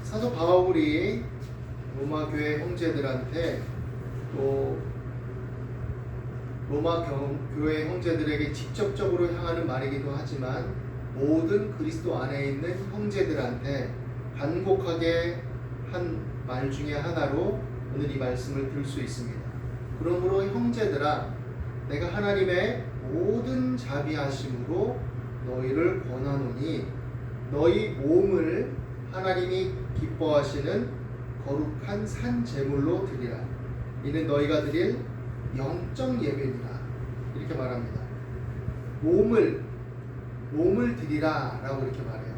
사도 바울이 로마 교회 형제들한테 또 로마 교회 형제들에게 직접적으로 향하는 말이기도 하지만 모든 그리스도 안에 있는 형제들한테 간곡하게 한 말 중에 하나로 오늘 이 말씀을 들 수 있습니다. 그러므로 형제들아, 내가 하나님의 모든 자비하심으로 너희를 권하노니 너희 몸을 하나님이 기뻐하시는 거룩한 산 제물로 드리라. 이는 너희가 드릴 영적 예배니라. 이렇게 말합니다. 몸을 드리라 라고 이렇게 말해요.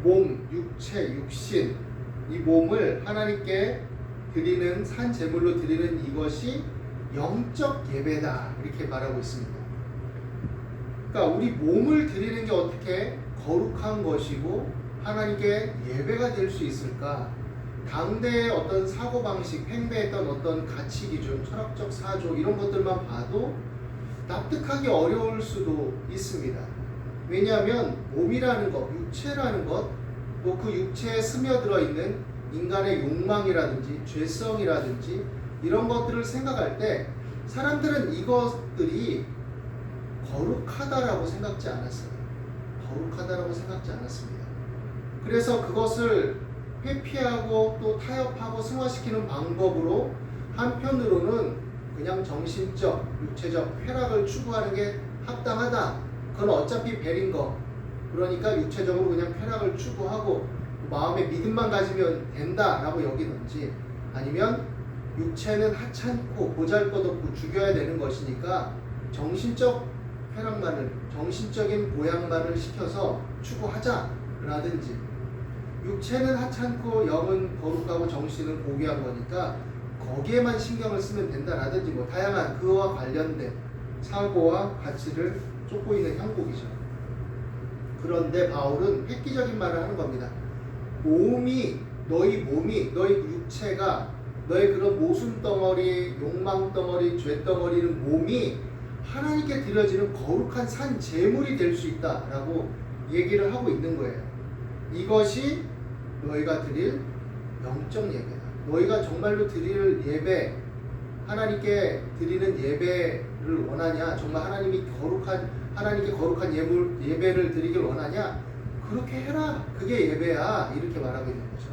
몸, 육체, 육신, 이 몸을 하나님께 드리는 산 제물로 드리는 이것이 영적 예배다, 이렇게 말하고 있습니다. 그러니까 우리 몸을 드리는 게 어떻게 거룩한 것이고 하나님께 예배가 될 수 있을까? 당대의 어떤 사고방식, 팽배했던 어떤 가치기준, 철학적 사조 이런 것들만 봐도 납득하기 어려울 수도 있습니다. 왜냐하면 몸이라는 것, 육체라는 것, 또 그 육체에 스며들어 있는 인간의 욕망이라든지 죄성이라든지 이런 것들을 생각할 때 사람들은 이것들이 거룩하다라고 생각지 않았어요. 거룩하다라고 생각지 않았습니다. 그래서 그것을 회피하고 또 타협하고 승화시키는 방법으로 한편으로는 그냥 정신적, 육체적 쾌락을 추구하는 게 합당하다. 그건 어차피 벨인 거. 그러니까 육체적으로 그냥 쾌락을 추구하고 마음에 믿음만 가지면 된다라고 여기는지, 아니면 육체는 하찮고 보잘것없고 죽여야 되는 것이니까 정신적 쾌락만을, 정신적인 보양만을 시켜서 추구하자라든지, 육체는 하찮고 영은 거룩하고 정신은 고귀한 거니까 거기에만 신경을 쓰면 된다라든지, 뭐 다양한 그와 관련된 사고와 가치를 쫓고 있는 형국이죠. 그런데 바울은 획기적인 말을 하는 겁니다. 너희 몸이, 너희 육체가, 너희 그런 모순 덩어리, 욕망 덩어리, 죄 덩어리는 몸이 하나님께 드려지는 거룩한 산 제물이 될 수 있다라고 얘기를 하고 있는 거예요. 이것이 너희가 드릴 영적 예배다. 너희가 정말로 드릴 예배, 하나님께 드리는 예배를 원하냐? 정말 하나님께 거룩한 예배를 드리길 원하냐? 그렇게 해라. 그게 예배야. 이렇게 말하고 있는 거죠.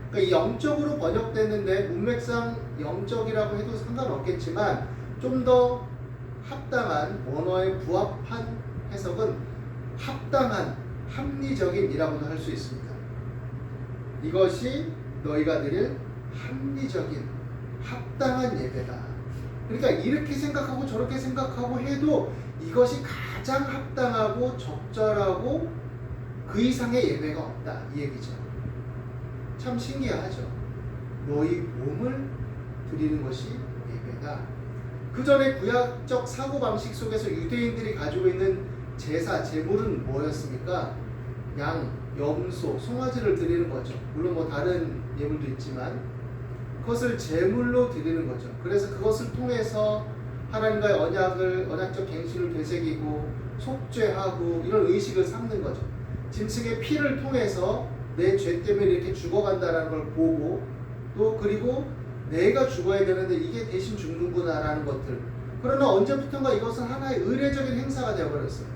그러니까 이 영적으로 번역됐는데 문맥상 영적이라고 해도 상관없겠지만 좀 더 합당한, 원어에 부합한 해석은 합당한, 합리적인이라고도 할 수 있습니다. 이것이 너희가 드릴 합리적인, 합당한 예배다. 그러니까 이렇게 생각하고 저렇게 생각하고 해도 이것이 가장 합당하고 적절하고 그 이상의 예배가 없다, 이 얘기죠. 참 신기하죠. 너희 몸을 드리는 것이 예배다. 그 전에 구약적 사고방식 속에서 유대인들이 가지고 있는 제사, 제물은 뭐였습니까? 양, 염소, 송아지를 드리는 거죠. 물론 뭐 다른 예물도 있지만 그것을 제물로 드리는 거죠. 그래서 그것을 통해서 하나님과의 언약적 갱신을 되새기고 속죄하고 이런 의식을 삼는 거죠. 짐승의 피를 통해서 내 죄 때문에 이렇게 죽어간다는 걸 보고, 또 그리고 내가 죽어야 되는데 이게 대신 죽는구나라는 것들. 그러나 언제부턴가 이것은 하나의 의례적인 행사가 되어버렸어요.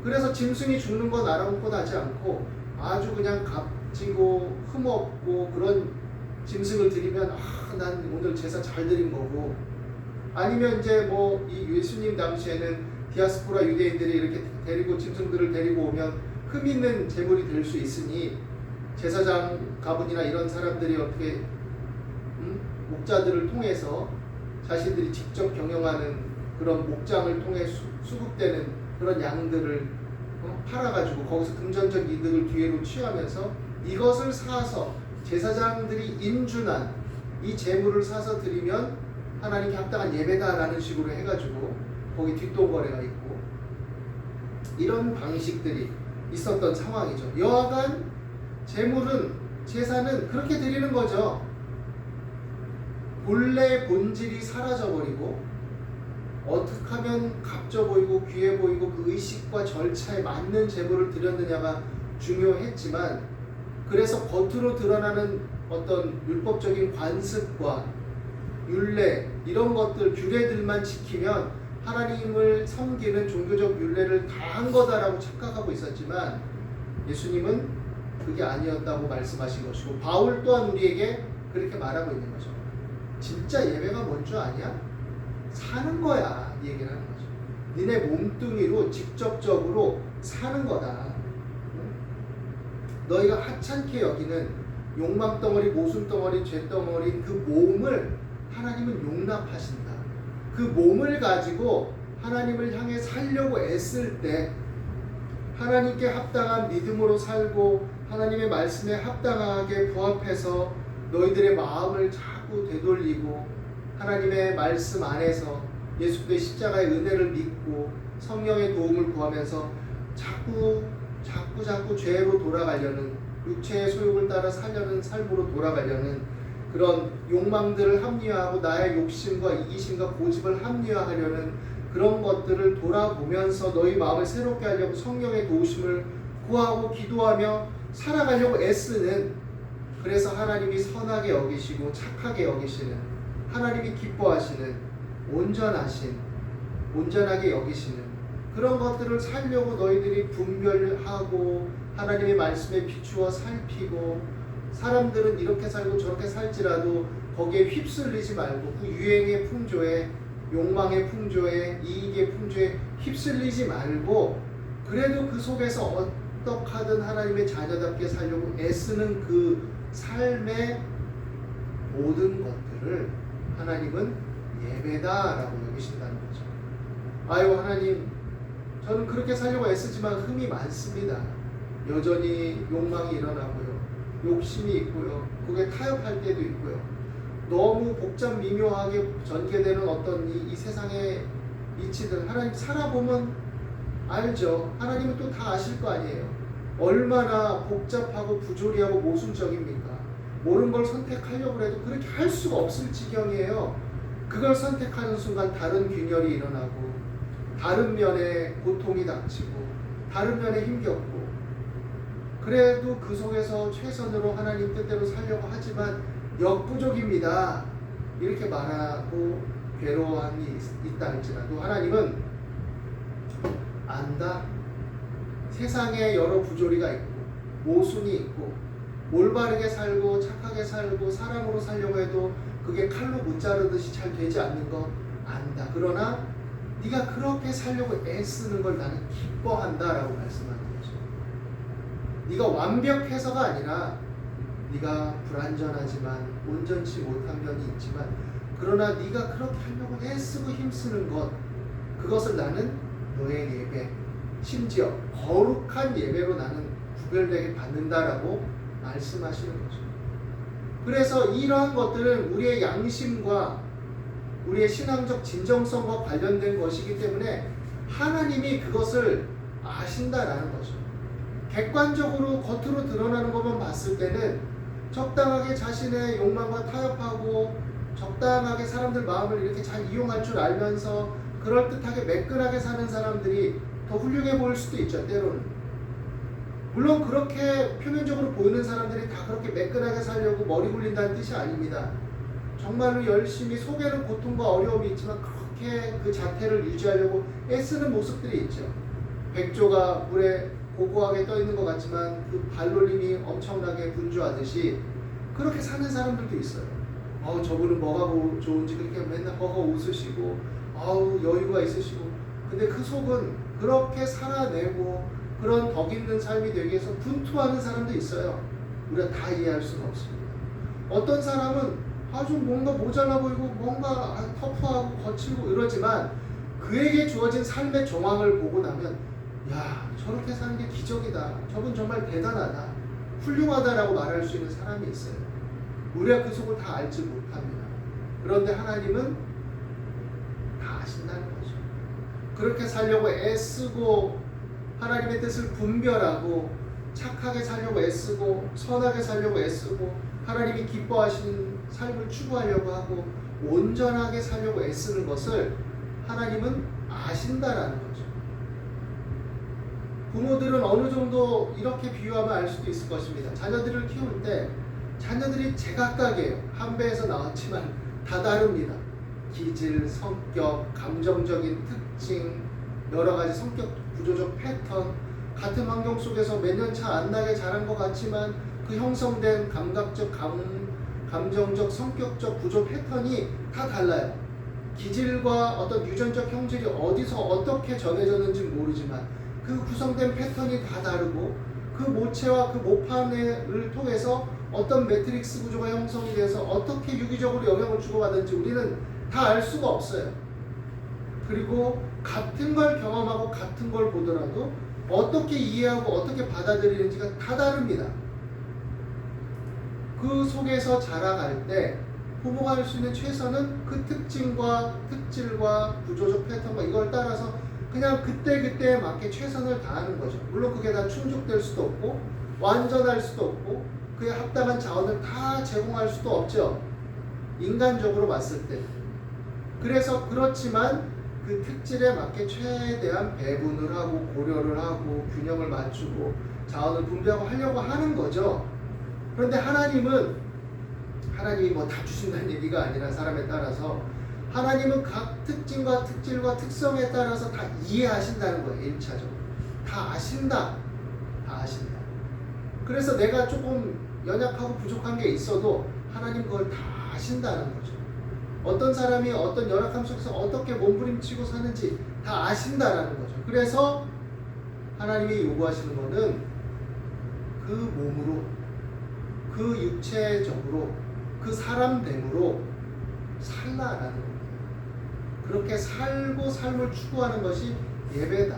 그래서 짐승이 죽는 건 아랑곳하지 않고 아주 그냥 값지고 흠없고 그런 짐승을 드리면 난 오늘 제사 잘 드린 거고, 아니면 이제 뭐 이 예수님 당시에는 디아스포라 유대인들이 이렇게 데리고 짐승들을 데리고 오면 흠 있는 제물이 될 수 있으니 제사장 가문이나 이런 사람들이 어떻게 목자들을 통해서 자신들이 직접 경영하는 그런 목장을 통해 수급되는 그런 양들을 팔아가지고 거기서 금전적 이득을 뒤로 취하면서 이것을 사서 제사장들이 인준한 이 제물을 사서 드리면 하나님께 합당한 예배다라는 식으로 해가지고 거기 뒷돈거래가 있고 이런 방식들이 있었던 상황이죠. 여하간 제사는 그렇게 드리는 거죠. 본래 본질이 사라져버리고 어떻게 하면 값져 보이고 귀해 보이고 그 의식과 절차에 맞는 제물을 드렸느냐가 중요했지만 그래서 겉으로 드러나는 어떤 율법적인 관습과 율례 이런 것들 규례들만 지키면 하나님을 섬기는 종교적 율례를 다 한 거다라고 착각하고 있었지만 예수님은 그게 아니었다고 말씀하신 것이고 바울 또한 우리에게 그렇게 말하고 있는 거죠. 진짜 예배가 뭔 줄 아냐? 사는 거야 이 얘기를 하는 거죠. 니네 몸뚱이로 직접적으로 사는 거다. 너희가 하찮게 여기는 욕망덩어리, 모순덩어리, 죄덩어리인 그 몸을 하나님은 용납하신다. 그 몸을 가지고 하나님을 향해 살려고 애쓸 때 하나님께 합당한 믿음으로 살고 하나님의 말씀에 합당하게 부합해서 너희들의 마음을 자꾸 되돌리고 하나님의 말씀 안에서 예수 그리스도의 십자가의 은혜를 믿고 성령의 도움을 구하면서 자꾸 죄로 돌아가려는 육체의 소욕을 따라 살려는 삶으로 돌아가려는 그런 욕망들을 합리화하고 나의 욕심과 이기심과 고집을 합리화하려는 그런 것들을 돌아보면서 너희 마음을 새롭게 하려고 성령의 도우심을 구하고 기도하며 살아가려고 애쓰는, 그래서 하나님이 선하게 여기시고 착하게 여기시는, 하나님이 기뻐하시는 온전하게 여기시는 그런 것들을 살려고 너희들이 분별하고 하나님의 말씀에 비추어 살피고, 사람들은 이렇게 살고 저렇게 살지라도 거기에 휩쓸리지 말고 그 유행의 풍조에, 욕망의 풍조에, 이익의 풍조에 휩쓸리지 말고 그래도 그 속에서 어떡하든 하나님의 자녀답게 살려고 애쓰는 그 삶의 모든 것들을 하나님은 예배다라고 여기신다는 거죠. 아유 하나님, 저는 그렇게 살려고 애쓰지만 흠이 많습니다. 여전히 욕망이 일어나고요, 욕심이 있고요, 그게 타협할 때도 있고요, 너무 복잡 미묘하게 전개되는 어떤 이 세상의 이치들 하나님 살아보면 알죠. 하나님은 또 다 아실 거 아니에요. 얼마나 복잡하고 부조리하고 모순적입니까? 옳은 걸 선택하려고 해도 그렇게 할 수가 없을 지경이에요. 그걸 선택하는 순간 다른 균열이 일어나고 다른 면에 고통이 닥치고 다른 면에 힘겹고, 그래도 그 속에서 최선으로 하나님 뜻대로 살려고 하지만 역부족입니다 이렇게 말하고 괴로움이 있다 할지라도 하나님은 안다. 세상에 여러 부조리가 있고 모순이 있고 올바르게 살고 착하게 살고 사랑으로 살려고 해도 그게 칼로 문자르듯이 잘 되지 않는 거 안다. 그러나 네가 그렇게 살려고 애쓰는 걸 나는 기뻐한다라고 말씀하는 거죠. 네가 완벽해서가 아니라 네가 불완전하지만 온전치 못한 면이 있지만, 그러나 네가 그렇게 하려고 애쓰고 힘쓰는 것, 그것을 나는 너의 예배, 심지어 거룩한 예배로 나는 구별되게 받는다라고 말씀하시는 거죠. 그래서 이러한 것들은 우리의 양심과 우리의 신앙적 진정성과 관련된 것이기 때문에 하나님이 그것을 아신다라는 거죠. 객관적으로 겉으로 드러나는 것만 봤을 때는 적당하게 자신의 욕망과 타협하고 적당하게 사람들 마음을 이렇게 잘 이용할 줄 알면서 그럴듯하게 매끈하게 사는 사람들이 더 훌륭해 보일 수도 있죠, 때로는. 물론 그렇게 표면적으로 보이는 사람들이 다 그렇게 매끈하게 살려고 머리 굴린다는 뜻이 아닙니다. 정말로 열심히 속에는 고통과 어려움이 있지만 그렇게 그 자태를 유지하려고 애쓰는 모습들이 있죠. 백조가 물에 고고하게 떠 있는 것 같지만 그 발놀림이 엄청나게 분주하듯이 그렇게 사는 사람들도 있어요. 저분은 뭐가 좋은지 그렇게 맨날 허허 웃으시고 여유가 있으시고, 근데 그 속은 그렇게 살아내고 그런 덕 있는 삶이 되기 위해서 분투하는 사람도 있어요. 우리가 다 이해할 수는 없습니다. 어떤 사람은 좀 뭔가 모자라 보이고 뭔가 터프하고 거칠고 이러지만 그에게 주어진 삶의 정황을 보고 나면 야, 저렇게 사는 게 기적이다, 저분 정말 대단하다, 훌륭하다라고 말할 수 있는 사람이 있어요. 우리가 그 속을 다 알지 못합니다. 그런데 하나님은 다 아신다는 거죠. 그렇게 살려고 애쓰고 하나님의 뜻을 분별하고 착하게 살려고 애쓰고 선하게 살려고 애쓰고 하나님이 기뻐하시는 삶을 추구하려고 하고 온전하게 살려고 애쓰는 것을 하나님은 아신다라는 거죠. 부모들은 어느 정도 이렇게 비유하면 알 수도 있을 것입니다. 자녀들을 키울 때 자녀들이 제각각이에요. 한 배에서 나왔지만 다 다릅니다. 기질, 성격, 감정적인 특징, 여러 가지 성격 구조적 패턴, 같은 환경 속에서 몇 년 차 안 나게 자란 것 같지만 그 형성된 감각적, 감정적, 성격적 구조 패턴이 다 달라요. 기질과 어떤 유전적 형질이 어디서 어떻게 전해졌는지 모르지만 그 구성된 패턴이 다 다르고 그 모체와 그 모판을 통해서 어떤 매트릭스 구조가 형성이 돼서 어떻게 유기적으로 영향을 주고받는지 우리는 다 알 수가 없어요. 그리고 같은 걸 경험하고 같은 걸 보더라도 어떻게 이해하고 어떻게 받아들이는지가 다 다릅니다. 그 속에서 자라갈 때 부모가 할 수 있는 최선은 그 특징과 특질과 구조적 패턴과 이걸 따라서 그냥 그때그때에 맞게 최선을 다하는 거죠. 물론 그게 다 충족될 수도 없고 완전할 수도 없고 그에 합당한 자원을 다 제공할 수도 없죠. 인간적으로 봤을 때. 그래서 그렇지만 그 특질에 맞게 최대한 배분을 하고 고려를 하고 균형을 맞추고 자원을 분배하고 하려고 하는 거죠. 그런데 하나님이 뭐 다 주신다는 얘기가 아니라 사람에 따라서 하나님은 각 특징과 특질과 특성에 따라서 다 이해하신다는 거예요. 1차적으로. 다 아신다. 다 아신다. 그래서 내가 조금 연약하고 부족한 게 있어도 하나님 그걸 다 아신다는 거죠. 어떤 사람이 어떤 열악함 속에서 어떻게 몸부림치고 사는지 다 아신다라는 거죠. 그래서 하나님이 요구하시는 거는 그 몸으로, 그 육체적으로, 그 사람됨으로 살라라는 겁니다. 그렇게 살고 삶을 추구하는 것이 예배다.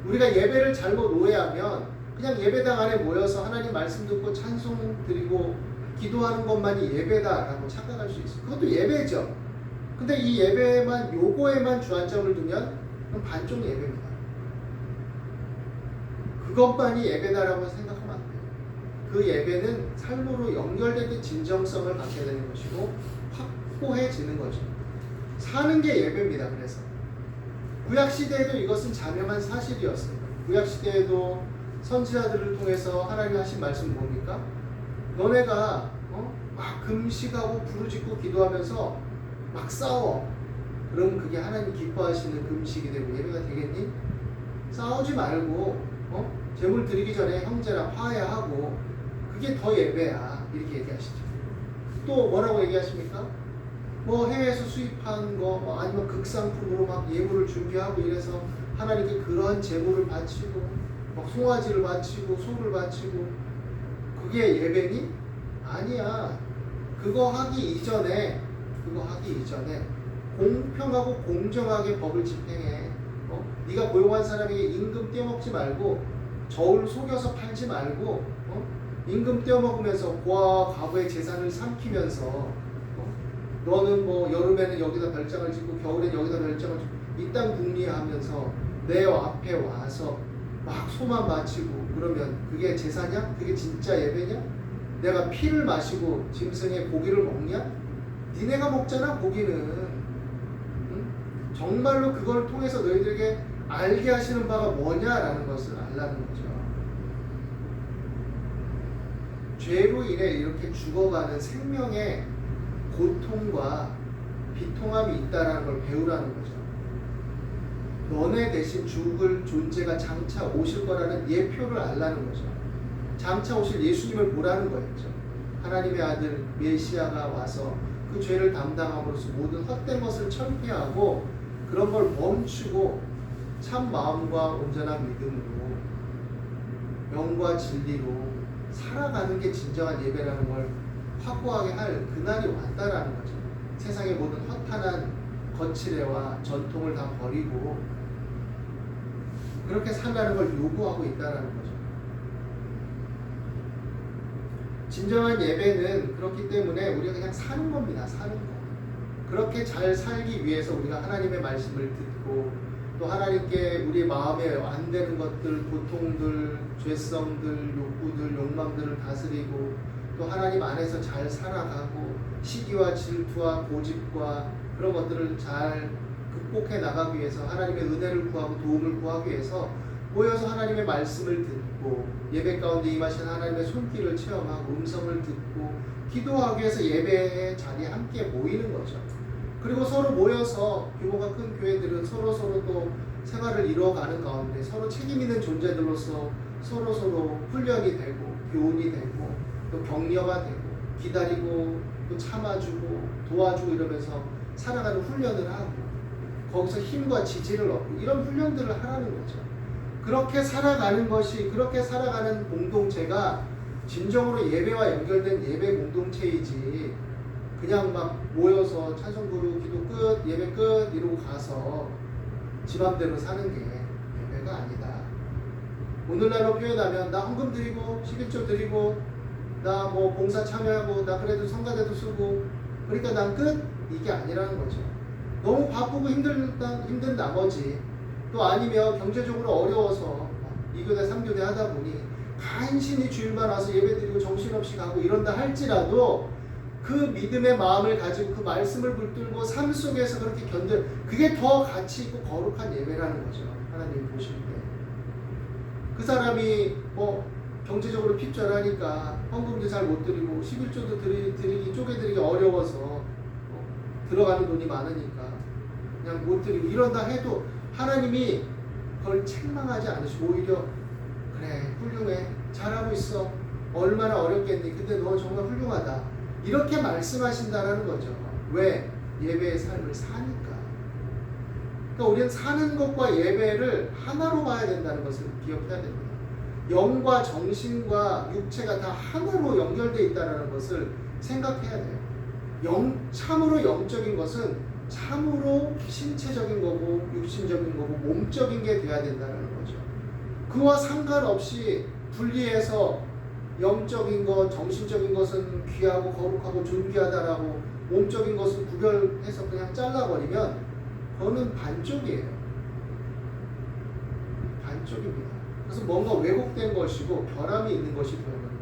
우리가 예배를 잘못 오해하면 그냥 예배당 안에 모여서 하나님 말씀 듣고 찬송 드리고 기도하는 것만이 예배다라고 착각할 수 있어요. 그것도 예배죠. 근데 이 예배만 요거에만 주안점을 두면 그럼 반쪽 예배입니다. 그것만이 예배다라고 생각하면 안 돼요. 그 예배는 삶으로 연결되는 진정성을 갖게 되는 것이고 확고해지는 거죠. 사는 게 예배입니다. 그래서 구약시대에도 이것은 자명한 사실이었습니다. 구약시대에도 선지자들을 통해서 하나님이 하신 말씀 뭡니까? 너네가 막 금식하고 부르짖고 기도하면서 막 싸워. 그럼 그게 하나님 기뻐하시는 금식이 되고 예배가 되겠니? 싸우지 말고 제물 드리기 전에 형제랑 화해하고 그게 더 예배야. 이렇게 얘기하시죠. 또 뭐라고 얘기하십니까? 뭐 해외에서 수입한 거 아니면 극상품으로 막 예물을 준비하고 이래서 하나님께 그러한 제물을 바치고 막 송아지를 바치고 소를 바치고 그게 예배니? 아니야. 그거 하기 이전에 공평하고 공정하게 법을 집행해. 네가 고용한 사람에게 임금 떼어먹지 말고 저울 속여서 팔지 말고 임금 떼어먹으면서 고아와 과부의 재산을 삼키면서 너는 뭐 여름에는 여기다 별장을 짓고 겨울엔 여기다 별장을 짓고 이 땅 궁리하면서 내 앞에 와서 막 소만 바치고 그러면 그게 제사냐? 그게 진짜 예배냐? 내가 피를 마시고 짐승의 고기를 먹냐? 니네가 먹잖아 고기는. 응? 정말로 그걸 통해서 너희들에게 알게 하시는 바가 뭐냐라는 것을 알라는 거죠. 죄로 인해 이렇게 죽어가는 생명의 고통과 비통함이 있다는 걸 배우라는 거죠. 너네 대신 죽을 존재가 장차 오실 거라는 예표를 알라는 거죠. 장차 오실 예수님을 보라는 거였죠. 하나님의 아들 메시아가 와서 그 죄를 담당함으로써 모든 헛된 것을 철폐하고 그런 걸 멈추고 참 마음과 온전한 믿음으로 영과 진리로 살아가는 게 진정한 예배라는 걸 확고하게 할 그날이 왔다라는 거죠. 세상의 모든 허탄한 거칠애와 전통을 다 버리고 그렇게 살라는 걸 요구하고 있다라는 거죠. 진정한 예배는 그렇기 때문에 우리가 그냥 사는 겁니다. 사는 거. 그렇게 잘 살기 위해서 우리가 하나님의 말씀을 듣고 또 하나님께 우리 마음에 안 되는 것들, 고통들, 죄성들, 욕구들, 욕망들을 다스리고 또 하나님 안에서 잘 살아가고 시기와 질투와 고집과 그런 것들을 잘 극복해 나가기 위해서 하나님의 은혜를 구하고 도움을 구하기 위해서 모여서 하나님의 말씀을 듣고 예배 가운데 임하신 하나님의 손길을 체험하고 음성을 듣고 기도하기 위해서 예배의 자리에 함께 모이는 거죠. 그리고 서로 모여서 규모가 큰 교회들은 서로 또 생활을 이루어가는 가운데 서로 책임 있는 존재들로서 서로 훈련이 되고 교훈이 되고 또 격려가 되고 기다리고 또 참아주고 도와주고 이러면서 살아가는 훈련을 하고 거기서 힘과 지지를 얻고 이런 훈련들을 하라는 거죠. 그렇게 살아가는 것이 그렇게 살아가는 공동체가 진정으로 예배와 연결된 예배 공동체이지 그냥 막 모여서 찬송 부르고 기도 끝 예배 끝 이러고 가서 지 맘대로 사는 게 예배가 아니다. 오늘날로 표현하면 나 헌금 드리고 11조 드리고 나 뭐 봉사 참여하고 나 그래도 성가대도 쓰고 그러니까 난 끝? 이게 아니라는 거죠. 너무 바쁘고 힘든 나머지 또 아니면 경제적으로 어려워서 2교대 3교대 하다 보니 간신히 주일만 와서 예배드리고 정신없이 가고 이런다 할지라도 그 믿음의 마음을 가지고 그 말씀을 붙들고 삶 속에서 그렇게 견뎌 그게 더 가치 있고 거룩한 예배라는 거죠. 하나님 보실 때 그 사람이 뭐 경제적으로 핍절하니까 헌금도 잘 못 드리고 11조도 드리기 쪼개드리기 어려워서 들어가는 돈이 많으니까 그냥 못 드리고 이런다 해도 하나님이 그걸 책망하지 않으시고 오히려 그래 훌륭해 잘하고 있어 얼마나 어렵겠니 근데 너 정말 훌륭하다 이렇게 말씀하신다라는 거죠. 왜? 예배의 삶을 사니까. 그러니까 우리는 사는 것과 예배를 하나로 봐야 된다는 것을 기억해야 됩니다. 영과 정신과 육체가 다 하나로 연결되어 있다는 것을 생각해야 돼요. 참으로 영적인 것은 참으로 신체적인 거고 육신적인 거고 몸적인 게 돼야 된다는 거죠. 그와 상관없이 분리해서 영적인 것, 정신적인 것은 귀하고 거룩하고 존귀하다라고 몸적인 것은 구별해서 그냥 잘라버리면 그거는 반쪽이에요. 반쪽입니다. 그래서 뭔가 왜곡된 것이고 결함이 있는 것이 되어버립니다.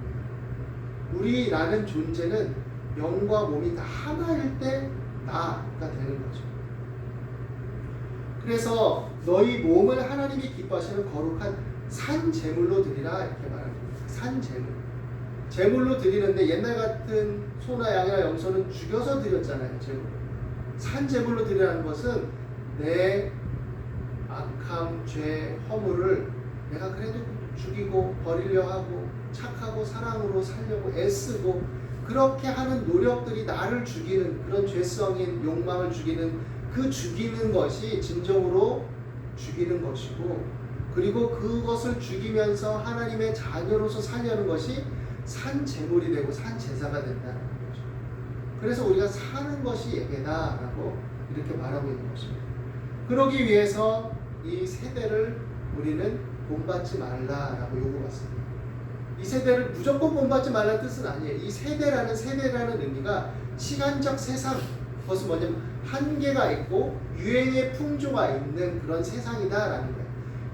우리라는 존재는 영과 몸이 다 하나일 때 나가 되는 거죠. 그래서 너희 몸을 하나님이 기뻐하시는 거룩한 산 제물로 드리라 이렇게 말합니다. 산 제물. 제물로 드리는데 옛날 같은 소나 양이나 염소는 죽여서 드렸잖아요. 제물. 산 제물로 드리라는 것은 내 악함, 죄, 허물을 내가 그래도 죽이고 버리려 하고 착하고 사랑으로 살려고 애쓰고 그렇게 하는 노력들이 나를 죽이는 그런 죄성인 욕망을 죽이는 그 죽이는 것이 진정으로 죽이는 것이고 그리고 그것을 죽이면서 하나님의 자녀로서 살려는 것이 산 제물이 되고 산 제사가 된다는 거죠. 그래서 우리가 사는 것이 예배다라고 이렇게 말하고 있는 것입니다. 그러기 위해서 이 세대를 우리는 본받지 말라라고 요구받습니다. 이 세대를 무조건 본받지 말라는 뜻은 아니에요. 이 세대라는 의미가 시간적 세상, 그것은 뭐냐면 한계가 있고 유행의 풍조가 있는 그런 세상이다라는 거예요.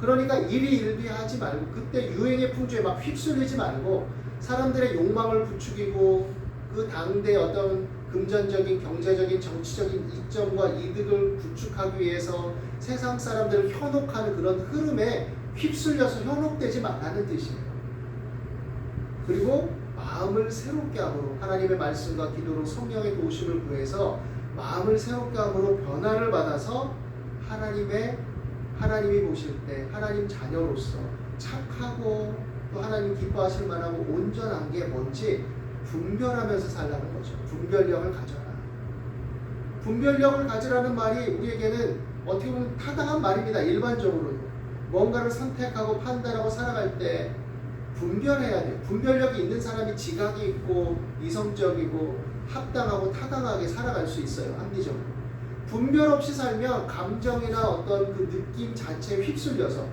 그러니까 일희일비하지 말고 그때 유행의 풍조에 막 휩쓸리지 말고 사람들의 욕망을 부추기고 그 당대의 어떤 금전적인, 경제적인, 정치적인 이점과 이득을 구축하기 위해서 세상 사람들을 현혹하는 그런 흐름에 휩쓸려서 현혹되지 말라는 뜻이에요. 그리고 마음을 새롭게 함으로 하나님의 말씀과 기도로 성령의 도우심을 구해서 마음을 새롭게 함으로 변화를 받아서 하나님이 보실 때 하나님 자녀로서 착하고 또 하나님 기뻐하실 만하고 온전한 게 뭔지 분별하면서 살라는 거죠. 분별력을 가져라. 분별력을 가지라는 말이 우리에게는 어떻게 보면 타당한 말입니다. 일반적으로도. 뭔가를 선택하고 판단하고 살아갈 때 분별해야 돼요. 분별력이 있는 사람이 지각이 있고 이성적이고 합당하고 타당하게 살아갈 수 있어요. 합리적으로. 분별 없이 살면 감정이나 어떤 그 느낌 자체에 휩쓸려서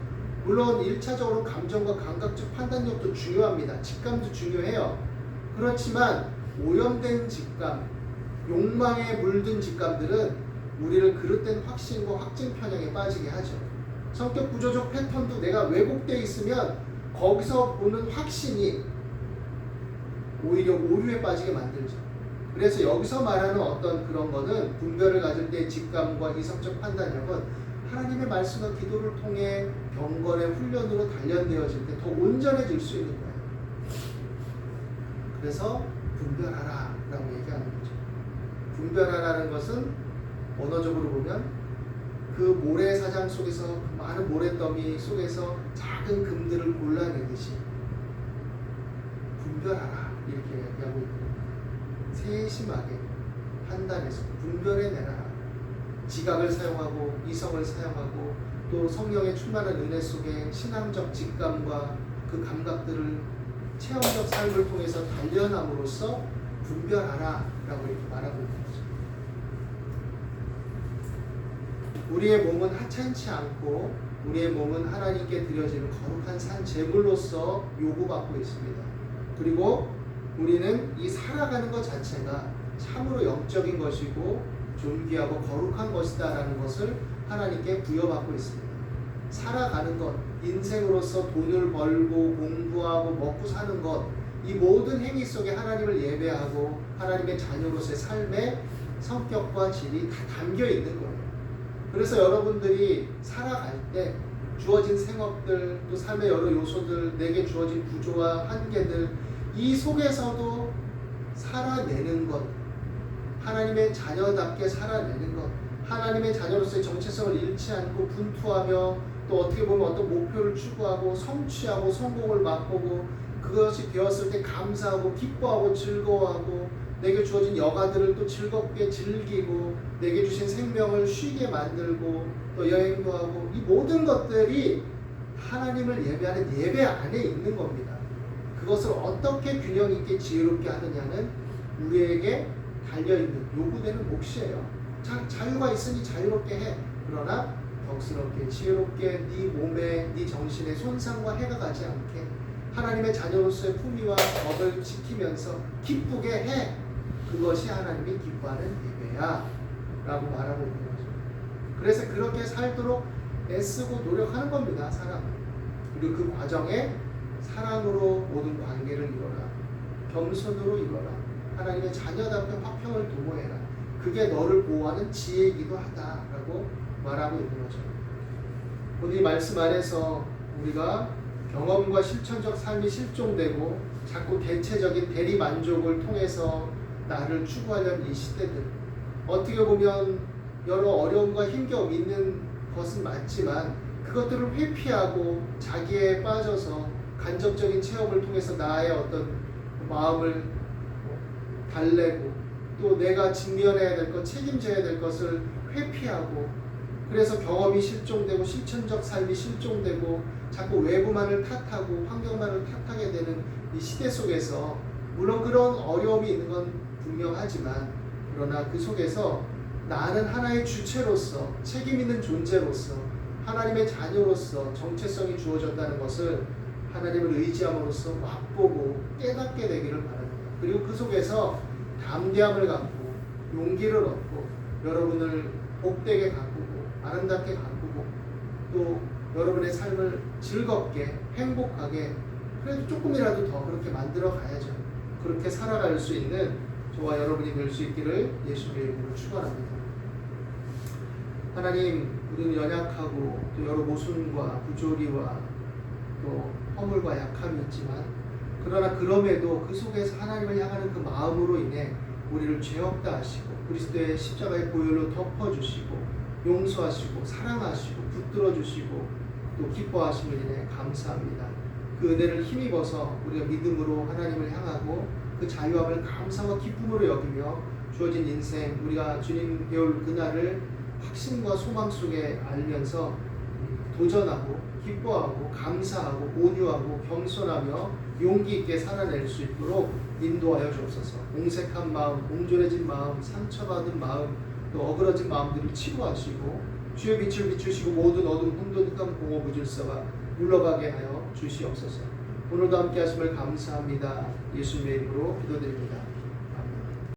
물론 1차적으로 감정과 감각적 판단력도 중요합니다. 직감도 중요해요. 그렇지만 오염된 직감, 욕망에 물든 직감들은 우리를 그릇된 확신과 확증 편향에 빠지게 하죠. 성격 구조적 패턴도 내가 왜곡되어 있으면 거기서 보는 확신이 오히려 오류에 빠지게 만들죠. 그래서 여기서 말하는 어떤 그런 거는 분별을 가질 때 직감과 이성적 판단력은 하나님의 말씀과 기도를 통해 경건의 훈련으로 단련되어질 때 더 온전해질 수 있는 거예요. 그래서 분별하라 라고 얘기하는 거죠. 분별하라는 것은 언어적으로 보면 그 모래사장 속에서, 그 많은 모래더미 속에서 작은 금들을 골라내듯이 분별하라 이렇게 얘기하고 있는 거예요. 세심하게 판단해서 분별해내라. 지각을 사용하고 이성을 사용하고 또 성령의 충만한 은혜 속에 신앙적 직감과 그 감각들을 체험적 삶을 통해서 단련함으로써 분별하라 라고 이렇게 말하고 있는 거죠. 우리의 몸은 하찮지 않고 우리의 몸은 하나님께 드려지는 거룩한 산 제물로서 요구받고 있습니다. 그리고 우리는 이 살아가는 것 자체가 참으로 영적인 것이고 존귀하고 거룩한 것이다 라는 것을 하나님께 부여받고 있습니다. 살아가는 것, 인생으로서 돈을 벌고 공부하고 먹고 사는 것, 이 모든 행위 속에 하나님을 예배하고 하나님의 자녀로서의 삶의 성격과 질이 다 담겨 있는 거예요. 그래서 여러분들이 살아갈 때 주어진 생업들, 또 삶의 여러 요소들, 내게 주어진 구조와 한계들, 이 속에서도 살아내는 것, 하나님의 자녀답게 살아내는 것, 하나님의 자녀로서의 정체성을 잃지 않고 분투하며 또 어떻게 보면 어떤 목표를 추구하고 성취하고 성공을 맛보고 그것이 되었을 때 감사하고 기뻐하고 즐거워하고 내게 주어진 여가들을 또 즐겁게 즐기고 내게 주신 생명을 쉬게 만들고 또 여행도 하고, 이 모든 것들이 하나님을 예배하는 예배 안에 있는 겁니다. 그것을 어떻게 균형 있게 지혜롭게 하느냐는 우리에게 달려있는 요구되는 몫이에요. 자유가 있으니 자유롭게 해. 그러나 덕스럽게 지혜롭게 네 몸에 네 정신에 손상과 해가 가지 않게 하나님의 자녀로서의 품위와 법을 지키면서 기쁘게 해. 그것이 하나님이 기뻐하는 예배야 라고 말하고 있는 거죠. 그래서 그렇게 살도록 애쓰고 노력하는 겁니다. 사람. 그리고 그 과정에 사랑으로 모든 관계를 이뤄라. 겸손으로 이뤄라. 하나님의 자녀답게 화평을 도모해라. 그게 너를 보호하는 지혜이기도 하다라고 말하고 있는 거죠. 오늘 이 말씀 안에서 우리가 경험과 실천적 삶이 실종되고 자꾸 대체적인 대리 만족을 통해서 나를 추구하려는 이 시대들, 어떻게 보면 여러 어려움과 힘겨움이 있는 것은 맞지만 그것들을 회피하고 자기에 빠져서 간접적인 체험을 통해서 나의 어떤 마음을 달래고 또 내가 직면해야 될 것, 책임져야 될 것을 회피하고, 그래서 경험이 실종되고 실천적 삶이 실종되고 자꾸 외부만을 탓하고 환경만을 탓하게 되는 이 시대 속에서, 물론 그런 어려움이 있는 건 분명하지만 그러나 그 속에서 나는 하나의 주체로서 책임 있는 존재로서 하나님의 자녀로서 정체성이 주어졌다는 것을 하나님을 의지함으로써 맛보고 깨닫게 되기를 바랍니다. 그리고 그 속에서 담대함을 갖고 용기를 얻고 여러분을 복되게 가꾸고 아름답게 가꾸고 또 여러분의 삶을 즐겁게 행복하게 그래도 조금이라도 더 그렇게 만들어 가야죠. 그렇게 살아갈 수 있는 저와 여러분이 될 수 있기를 예수님의 이름으로 축원합니다. 하나님, 우리는 연약하고 또 여러 모순과 부조리와 또 허물과 약함이 있지만 그러나 그럼에도 그 속에서 하나님을 향하는 그 마음으로 인해 우리를 죄 없다 하시고 그리스도의 십자가의 보혈로 덮어주시고 용서하시고 사랑하시고 붙들어 주시고 또 기뻐하심을 인해 감사합니다. 그 은혜를 힘입어서 우리가 믿음으로 하나님을 향하고 그 자유함을 감사와 기쁨으로 여기며 주어진 인생, 우리가 주님 배울 그날을 확신과 소망 속에 알면서 도전하고 기뻐하고 감사하고 온유하고 겸손하며 용기 있게 살아낼 수 있도록 인도하여 주옵소서. 공색한 마음, 옹졸해진 마음, 상처받은 마음, 또 어그러진 마음들을 치유하시고 주의 빛을 비추시고 모든 어둠 혼돈한 공허 무질서가 물러가게 하여 주시옵소서. 오늘도 함께 하심을 감사합니다. 예수님의 이름으로 기도드립니다.